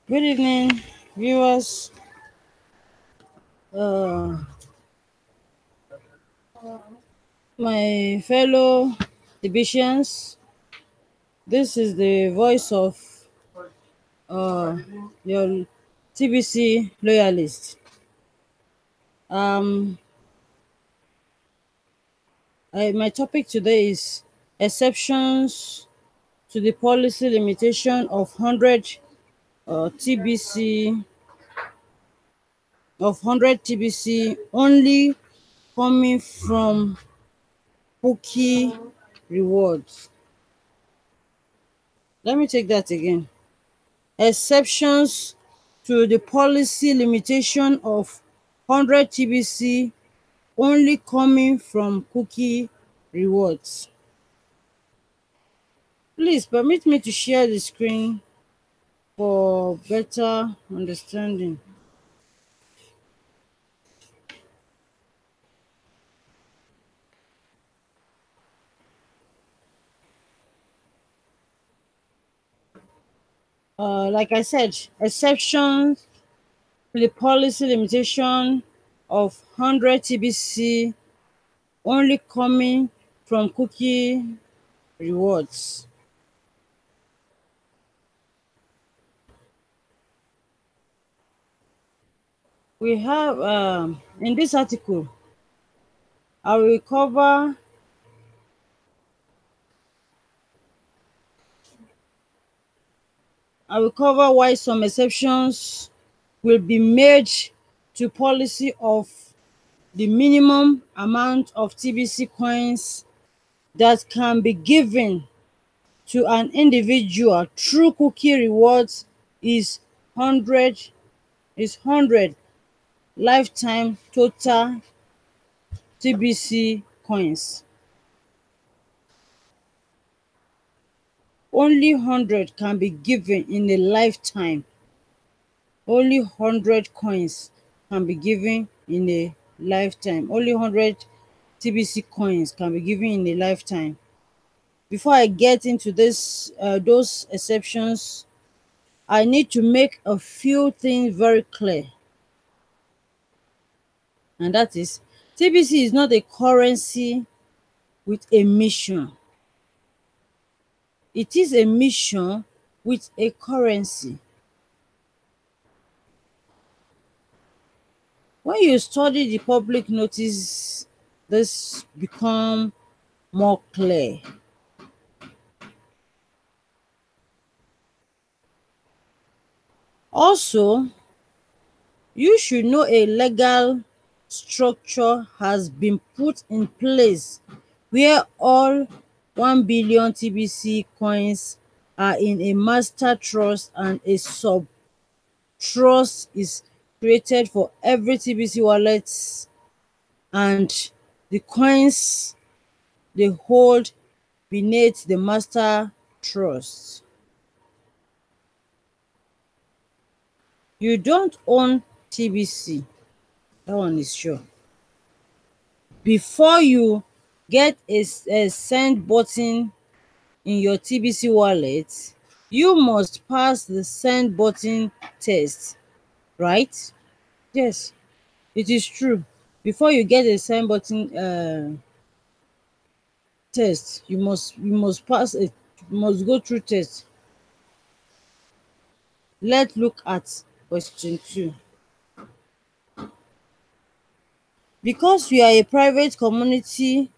Good evening, viewers. Uh, my fellow TBCians, this is the voice of uh, your TBC loyalist. Um, my topic today is exceptions to the policy limitation of 100 TBC only coming from Pookie rewards. Let me take that again. Exceptions to the policy limitation of 100 TBC only coming from cookie rewards. Please permit me to share the screen for better understanding. Like I said, exceptions to the policy limitation of 100 TBC only coming from cookie rewards. We have in this article, I will cover why some exceptions will be made to policy of the minimum amount of TBC coins that can be given to an individual through cookie rewards is 100 lifetime total TBC coins. Only 100 can be given in a lifetime. Only 100 coins can be given in a lifetime. Only 100 TBC coins can be given in a lifetime. Before I get into those exceptions, I need to make a few things very clear. And that is, TBC is not a currency with a mission. It is a mission with a currency. When you study the public notice, this become more clear. Also, you should know a legal structure has been put in place where all 1 billion TBC coins are in a master trust and a sub trust is created for every TBC wallet, and the coins they hold beneath the master trust. You don't own TBC, that one is sure. Before you get a send button in your TBC wallet, you must pass the send button test, right? Yes, it is true. Before you get a send button test, you must pass it, you must go through test. Let's look at question 2. Because we are a private community,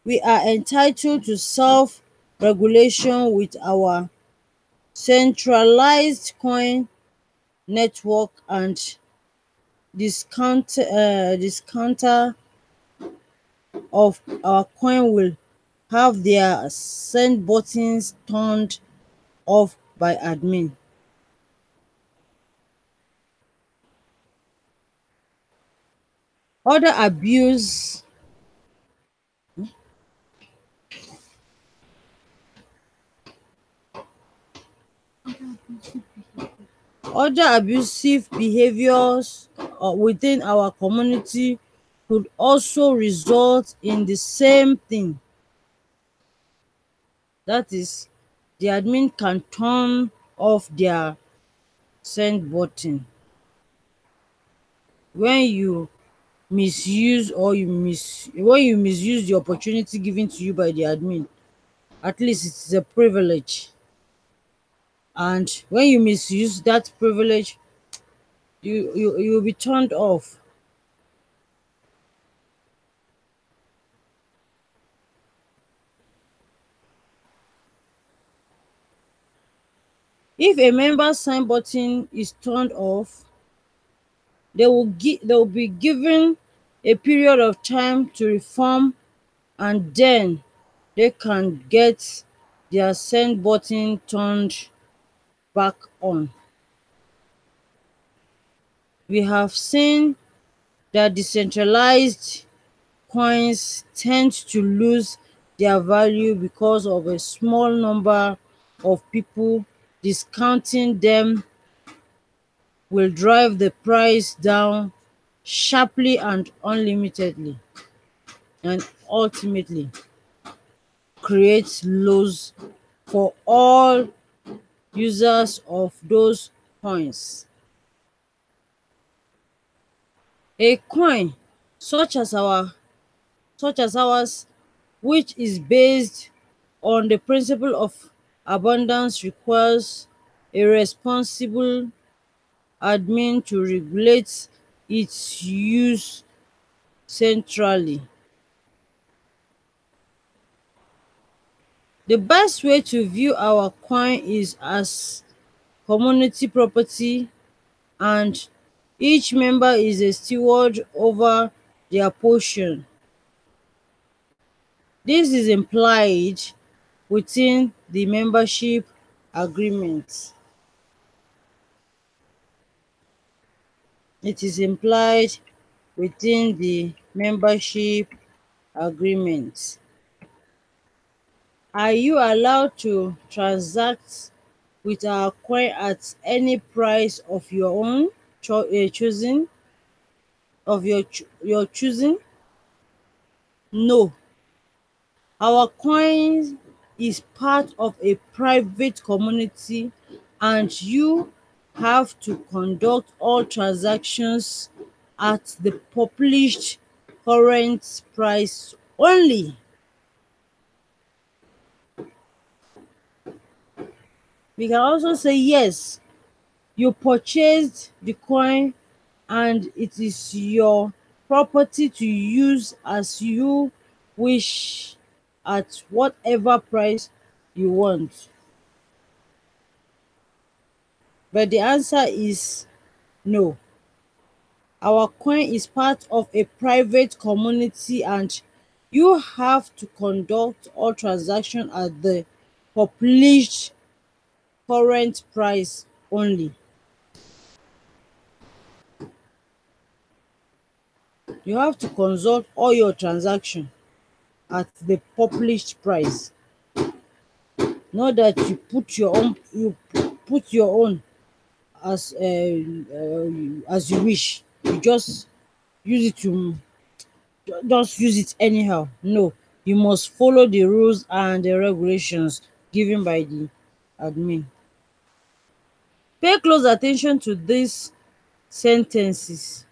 we are entitled to self-regulation with our centralized coin network, and discounter of our coin will have their send buttons turned off by admin. Other abuse Other abusive behaviors within our community could also result in the same thing. That is, the admin can turn off their send button. When you misuse or when you misuse the opportunity given to you by the admin, at least it is a privilege. And when you misuse that privilege, you will be turned off. If a member sign button is turned off, they will be given a period of time to reform, and then they can get their send button turned back on. We have seen that decentralized coins tend to lose their value because of a small number of people discounting them will drive the price down sharply and unlimitedly, and ultimately create loss for all users of those coins. A coin such as our such as ours, which is based on the principle of abundance, requires a responsible admin to regulate its use centrally. The best way to view our coin is as community property, and each member is a steward over their portion. This is implied within the membership agreement. It is implied within the membership agreement. Are you allowed to transact with our coin at any price of your own choosing your choosing? No. Our coin is part of a private community, and you have to conduct all transactions at the published current price only. We can also say yes, you purchased the coin and it is your property to use as you wish at whatever price you want. But the answer is no. Our coin is part of a private community, and you have to conduct all transactions at the published current price only. You have to consult all your transactions at the published price. Not that you put your own as you wish. You use it to just use it anyhow. No, you must follow the rules and the regulations given by the admin. Pay close attention to these sentences.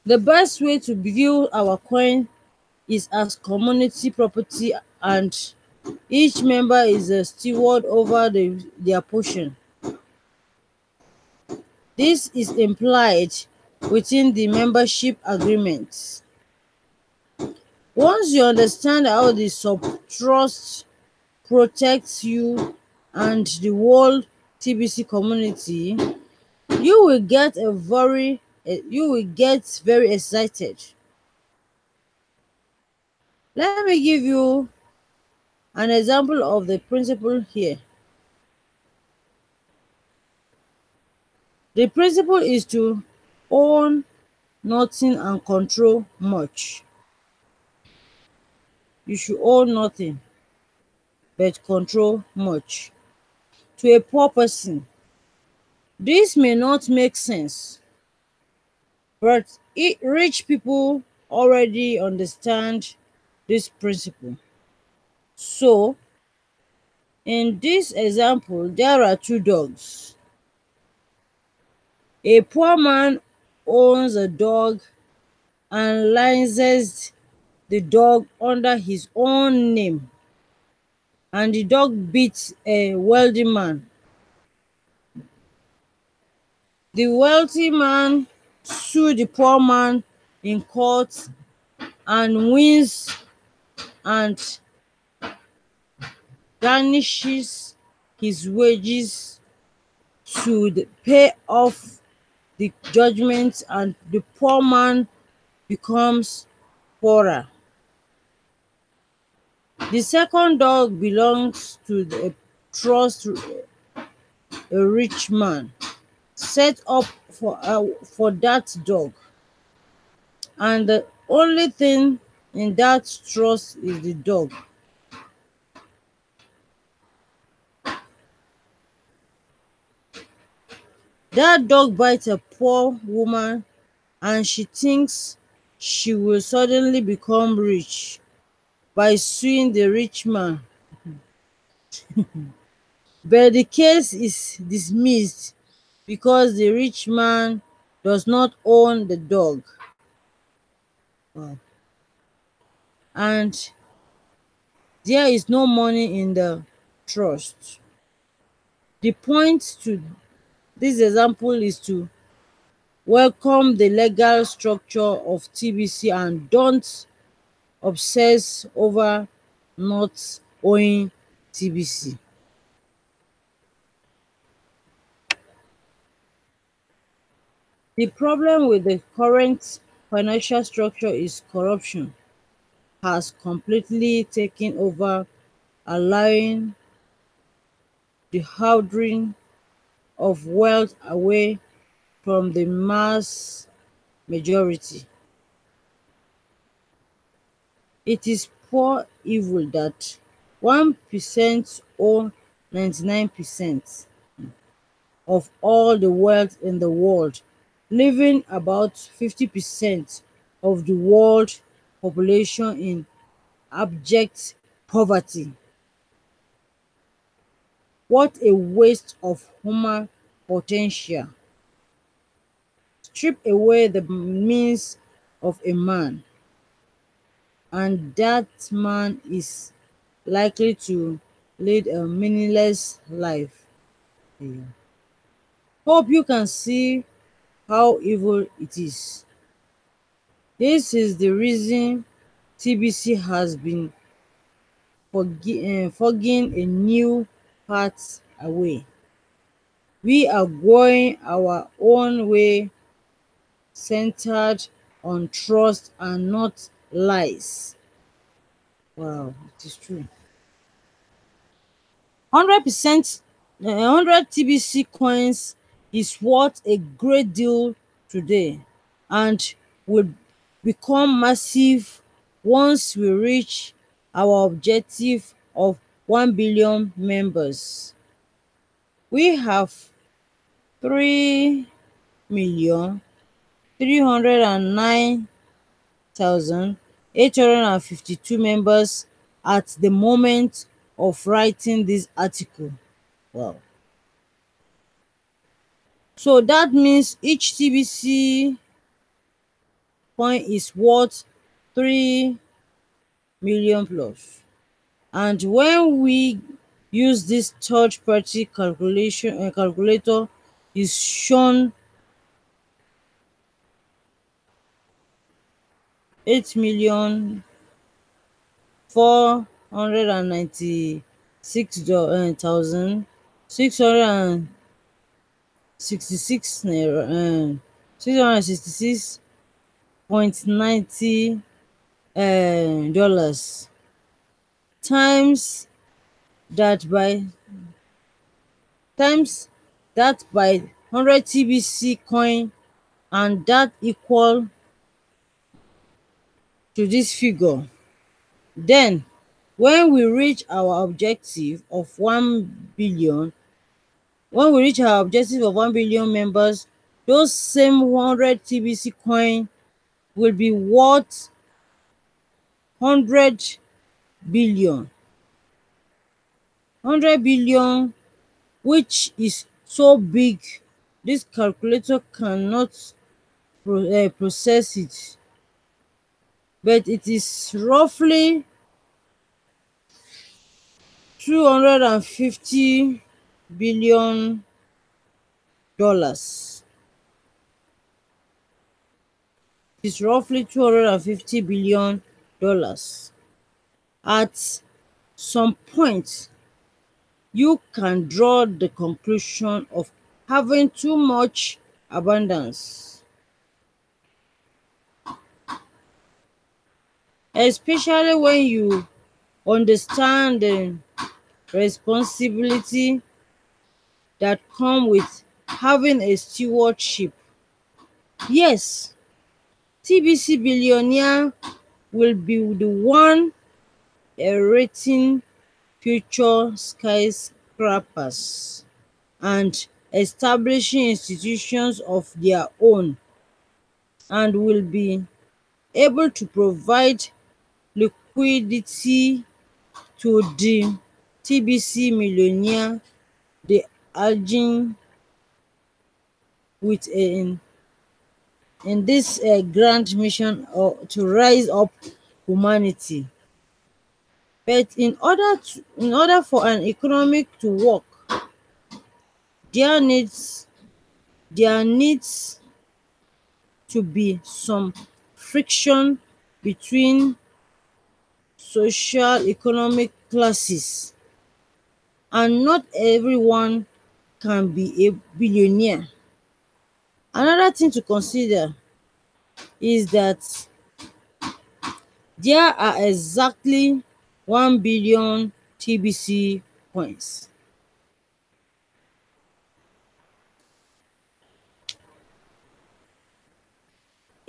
The best way to view our coin is as community property, and each member is a steward over their portion. This is implied within the membership agreement. Once you understand how the sub-trust protects you and the whole TBC community, you will get very excited. Let me give you an example of the principle here. The principle is to own nothing and control much. You should own nothing but control much. To a poor person, this may not make sense, but rich people already understand this principle. So, in this example, there are two dogs. A poor man owns a dog and licenses the dog under his own name, and the dog beats a wealthy man. The wealthy man sues the poor man in court and wins, and garnishes his wages to pay off the judgment, and the poor man becomes poorer. The second dog belongs to the trust a rich man set up for that dog, and the only thing in that trust is the dog. That dog bites a poor woman, and she thinks she will suddenly become rich by suing the rich man. But the case is dismissed because the rich man does not own the dog. Wow. And there is no money in the trust. The point to this example is to welcome the legal structure of TBC and don't obsess over not owning TBC. The problem with the current financial structure is corruption has completely taken over, allowing the hoarding of wealth away from the mass majority. It is poor evil that 1% own 99% of all the wealth in the world, leaving about 50% of the world population in abject poverty. What a waste of human potential. Strip away the means of a man, and that man is likely to lead a meaningless life. Yeah. Hope you can see how evil it is. This is the reason TBC has been forging a new path away. We are going our own way, centered on trust and not lies. Wow, it is true. 100%, 100 TBC coins is worth a great deal today and will become massive once we reach our objective of 1 billion members. We have 3,309,852 members at the moment of writing this article. Wow. So that means each TBC coin is worth 3 million plus. And when we use this third party calculator is shown 8,496,666 naira, 666.90 dollars, times that by times that by 100 TBC coin, and that equal to this figure. Then when we reach our objective of 1 billion, when we reach our objective of 1 billion members, those same 100 TBC coin will be worth 100 billion. 100 billion, which is so big, This calculator cannot process it, but it is roughly 250 billion dollars. It's roughly $250 billion. At some point, you can draw the conclusion of having too much abundance, especially when you understand the responsibility that come with having a stewardship. Yes, TBC billionaire will be the one erecting future skyscrapers and establishing institutions of their own, and will be able to provide liquidity to the TBC millionaire, the urging with in this grand mission to rise up humanity. But in order for an economic to work, there needs there needs to be some friction between social economic classes, and not everyone can be a billionaire. Another thing to consider is that there are exactly 1 billion TBC coins.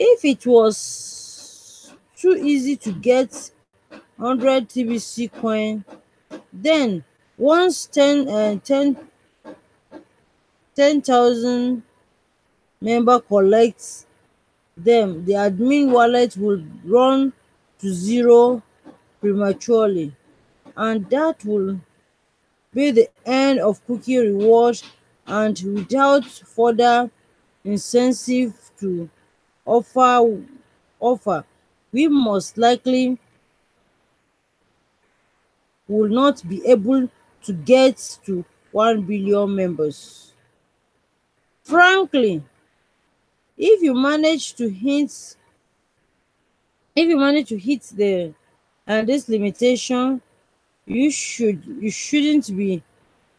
If it was too easy to get 100 TBC coin, then once 10,000 member collects them, the admin wallet will run to zero prematurely, and that will be the end of cookie reward, and without further incentive to offer offer, we most likely will not be able to get to 1 billion members. Frankly, if you manage to hit the this limitation, you shouldn't be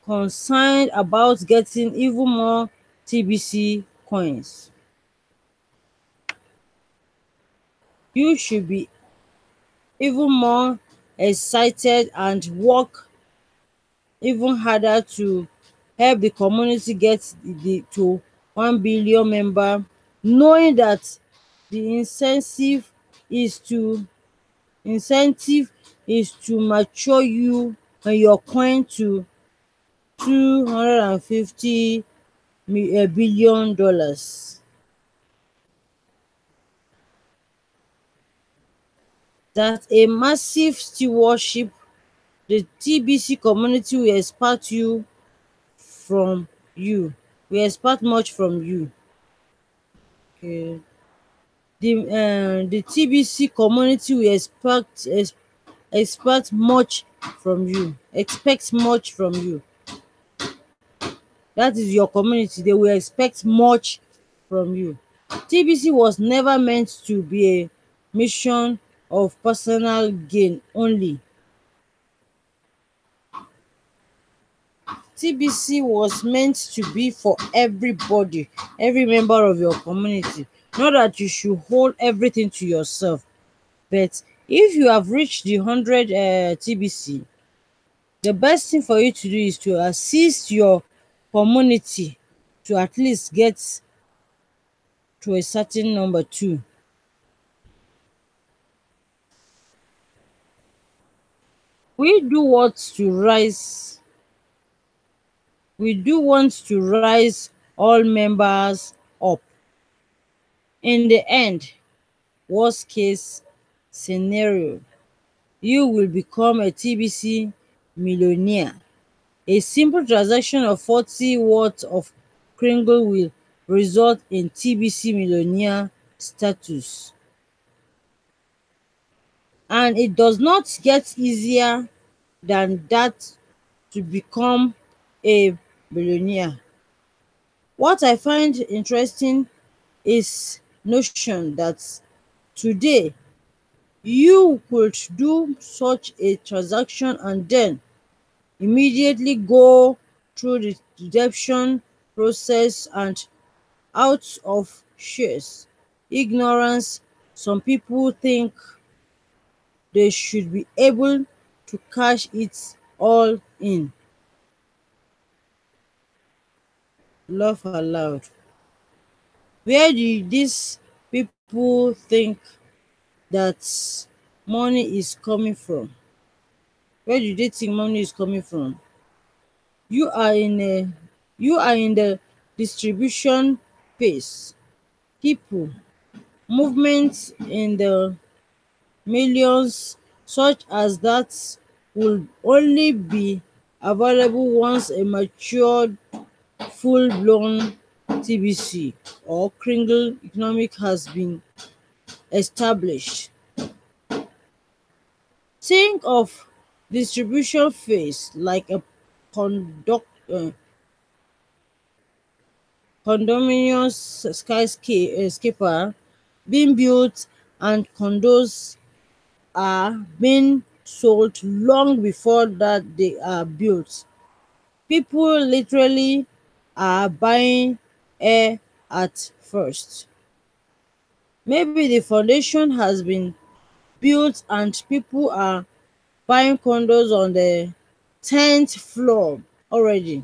concerned about getting even more TBC coins. You should be even more excited and work even harder to help the community get to 1 billion member, knowing that the is to incentive is to mature you and your coin to 250 billion dollars. That a massive stewardship, the TBC community will expect from you. We expect much from you. Okay. The TBC community will expect much from you. Expect much from you. That is your community. They will expect much from you. TBC was never meant to be a mission of personal gain only. TBC was meant to be for everybody, every member of your community. Not that you should hold everything to yourself, but if you have reached the 100 TBC, the best thing for you to do is to assist your community to at least get to a certain number too. We do what to rise we do want to rise all members up. In the end, worst case scenario, you will become a TBC millionaire. A simple transaction of 40 worth of Kringle will result in TBC millionaire status. And it does not get easier than that to become a billionaire. What I find interesting is notion that today you could do such a transaction and then immediately go through the redemption process and out of shares. Ignorance, some people think they should be able to cash it all in. Laugh aloud. Where do these people think that money is coming from? Where do they think money is coming from? You are in a you are in the distribution phase. People, movements in the millions such as that will only be available once a matured full-blown TBC or Kringle economic has been established. Think of distribution phase like a conduct, condominium skyscraper being built, and condos are being sold long before that they are built. People literally are buying air at first. Maybe the foundation has been built and people are buying condos on the 10th floor already.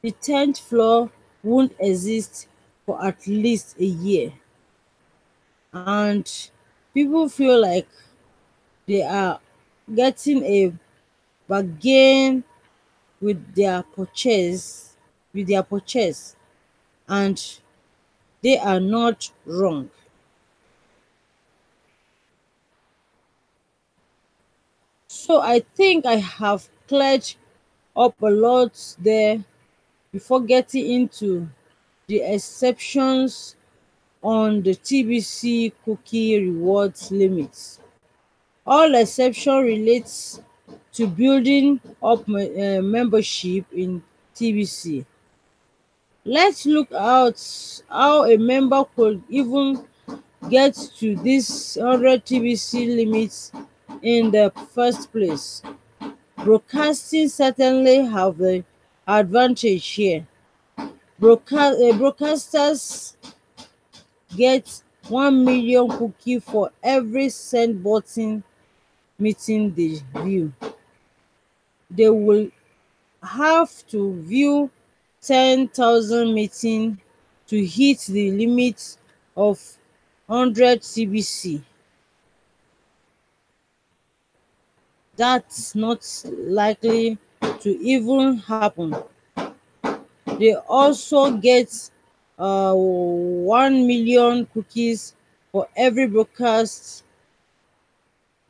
The 10th floor won't exist for at least a year. And people feel like they are getting a bargain with their purchase, and they are not wrong. So I think I have cleared up a lot there before getting into the exceptions on the TBC cookie rewards limits. All exception relates to building up membership in TBC. Let's look at how a member could even get to this 100 TBC limits in the first place. Broadcasting certainly have the advantage here. Broadcasters get 1 million cookie for every send button meeting they view. They will have to view 10,000 meeting to hit the limit of 100 TBC. That's not likely to even happen. They also get 1 million cookies for every broadcast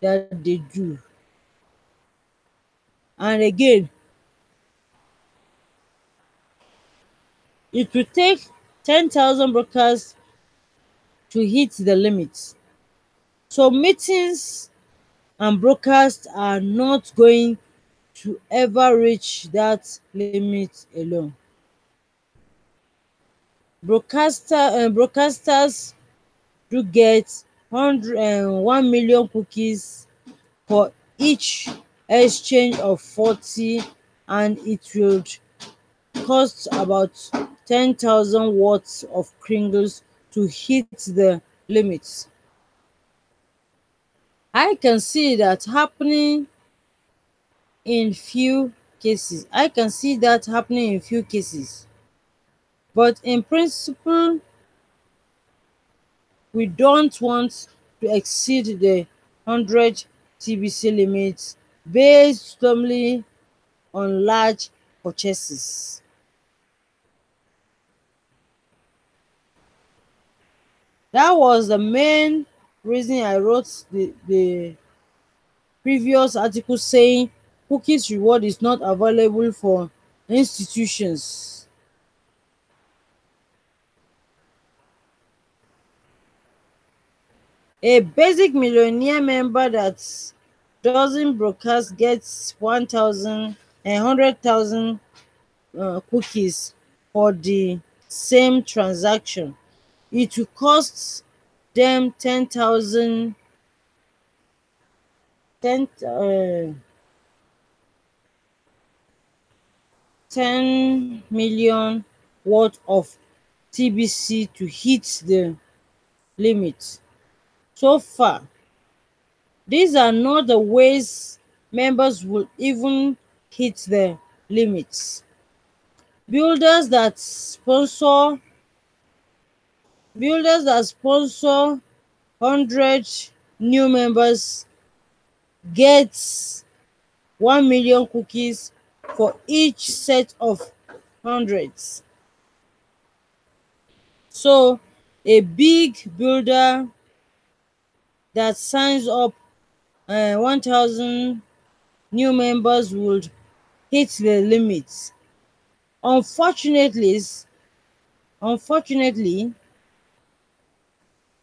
that they do. And again, it will take 10,000 broadcasts to hit the limit. So meetings and broadcasts are not going to ever reach that limit alone. Broadcasters do get 1 million cookies for each exchange of 40, and it would cost about 10,000 watts of Kringles to hit the limit. I can see that happening in few cases. I can see that happening in few cases. But in principle, we don't want to exceed the 100 TBC limit based solely on large purchases. That was the main reason I wrote the previous article saying cookies reward is not available for institutions. A basic millionaire member that doesn't broadcast gets 1,000 and 100,000 cookies for the same transaction. It will cost them 10, 10 million worth of TBC to hit the limit. So far, these are not the ways members will even hit the limits. Builders that sponsor builders that sponsor 100 new members get 1 million cookies for each set of hundreds. So a big builder that signs up 1,000 new members would hit the limit. Unfortunately, unfortunately,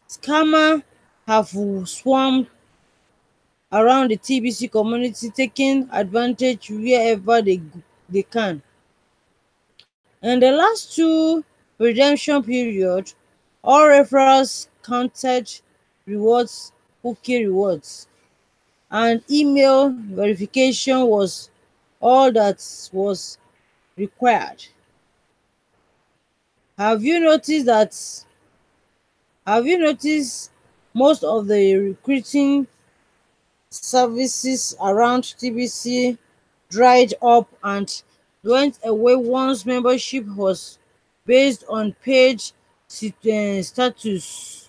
scammers have swarmed around the TBC community, taking advantage wherever they can. In the last two redemption periods, all referrals counted rewards, cookie rewards, and email verification was all that was required. Have you noticed that? Have you noticed most of the recruiting services around TBC dried up and went away once membership was based on page status,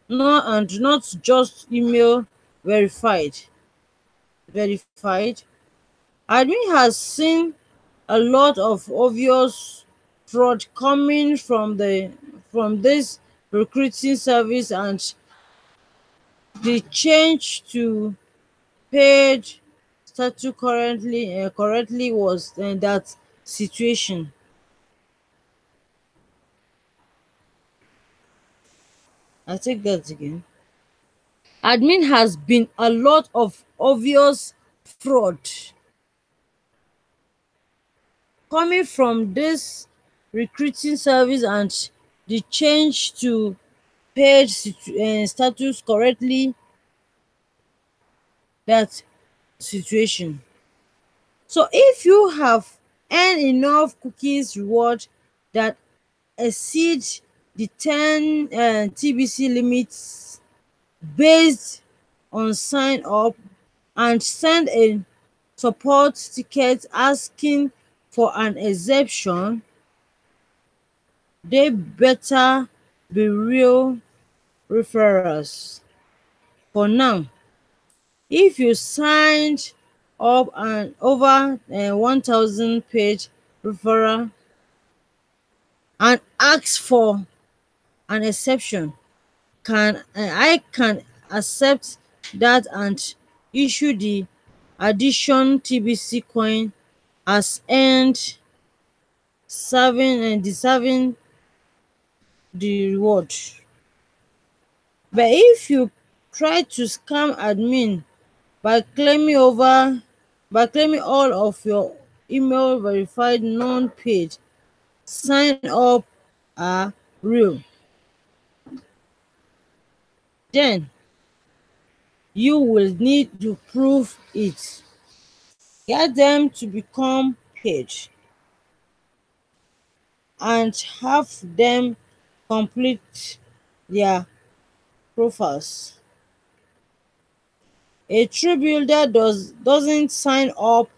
not just email verified. Admin has seen a lot of obvious fraud coming from this recruiting service, and the change to paid status correctly was that situation. I take that again. Admin has been a lot of obvious fraud coming from this recruiting service, and the change to paid status correctly that situation. So if you have earned enough cookies reward that exceed the 10 TBC limits based on sign up and send a support ticket asking for an exemption, they better be real referrals. For now, if you signed up an over 1,000 page referral and ask for an exception, I can accept that and issue the addition TBC coin as earned, serving and deserving the reward. But if you try to scam admin by claiming all of your email verified non-paid sign up are real, then you will need to prove it. Get them to become paid and have them complete their profiles. A true builder doesn't sign up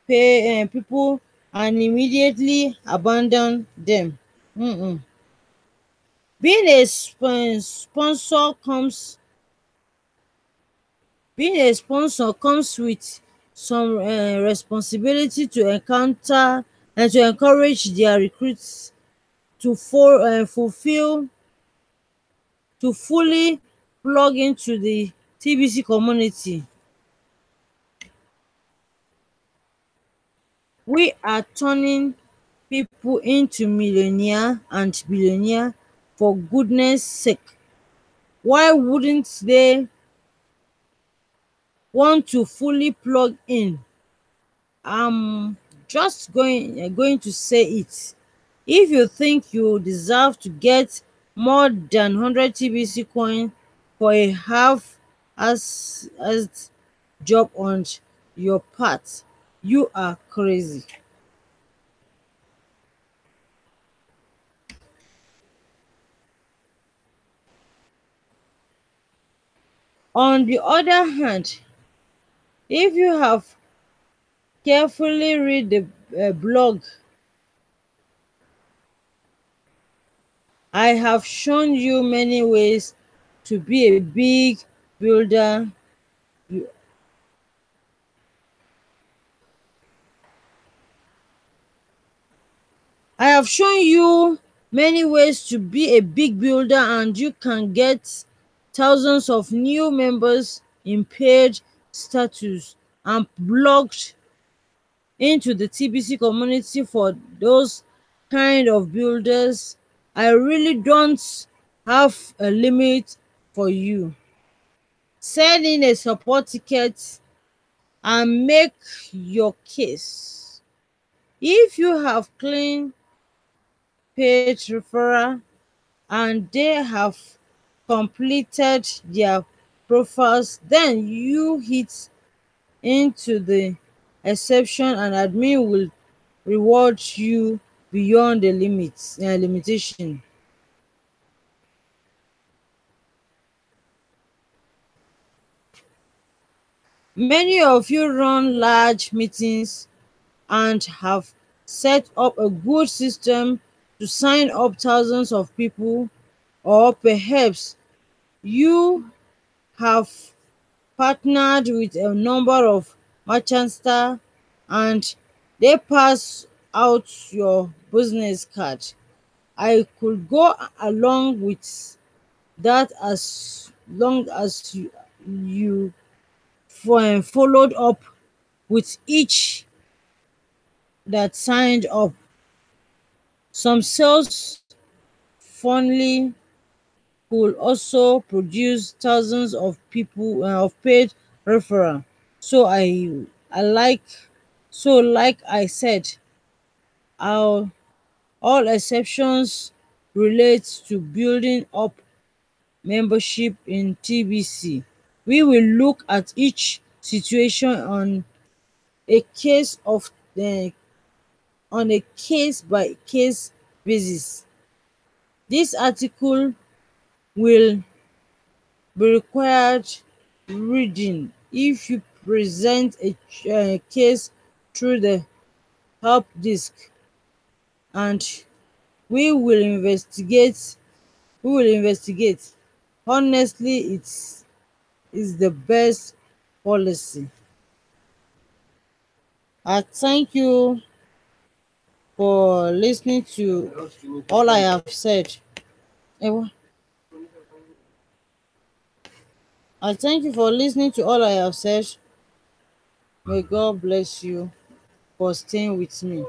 pay people and immediately abandon them. Mm-mm. Being a sponsor comes with some responsibility to encounter and to encourage their recruits to fulfill to fully plug into the TBC community. We are turning people into millionaire and billionaire for goodness sake. Why wouldn't they want to fully plug in? I'm just going to say it. If you think you deserve to get more than 100 TBC coin for a half as job on your part, you are crazy. On the other hand, if you have carefully read the blog, I have shown you many ways to be a big builder. I have shown you many ways to be a big builder, and you can get thousands of new members in paid status and blogged into the TBC community for those kind of builders. I really don't have a limit for you. Send in a support ticket and make your case. If you have clean paid referral and they have completed their profiles, then you hit into the exception and admin will reward you beyond the limitation. Many of you run large meetings and have set up a good system to sign up thousands of people, or perhaps you have partnered with a number of merchants and they pass out your business card. I could go along with that as long as you followed up with each that signed up. Some sales funnily could also produce thousands of people of paid referral. So I like like I said, our all exceptions relate to building up membership in TBC. We will look at each situation a case of the on a case by case basis. This article will be required reading if you present a case through the help desk, and we will investigate. We will investigate. Honestly, it's the best policy. I thank you for listening to all I have said. Ewa, I thank you for listening to all I have said. May God bless you for staying with me.